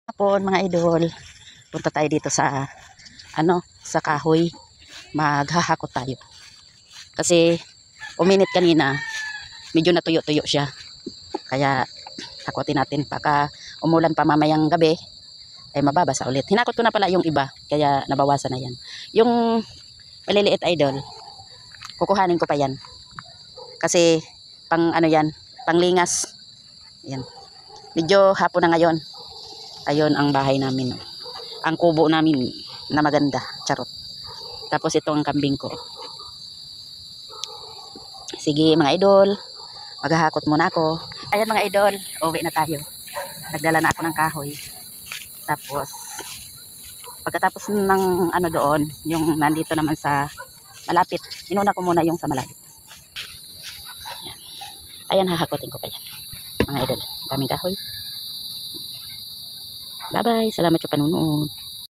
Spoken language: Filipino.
Hapon mga idol, punta tayo dito sa sa kahoy. Maghahakot tayo. Kasi uminit kanina, medyo natuyo-tuyo siya. Kaya hakotin natin baka umulan pa mamayang gabi ay mababasa ulit. Hinakot ko na pala yung iba, kaya nabawasan na yan. Yung maliliit idol, kukuhanin ko pa yan. Kasi pang yan, panglingas. Yan. Medyo hapon na ngayon. Ayun ang bahay namin. Ang kubo namin na maganda. Charot. Tapos ito ang kambing ko. Sige mga idol. Maghahakot muna ako. Ayan mga idol. Uwi na tayo. Nagdala na ako ng kahoy. Tapos pagkatapos ng doon. Yung nandito naman sa malapit. Inuna ko muna yung sa malapit. Ayan hahakotin ko pa yan. Mga idol. Daming kahoy. Bye-bye. Salamat sa panunood.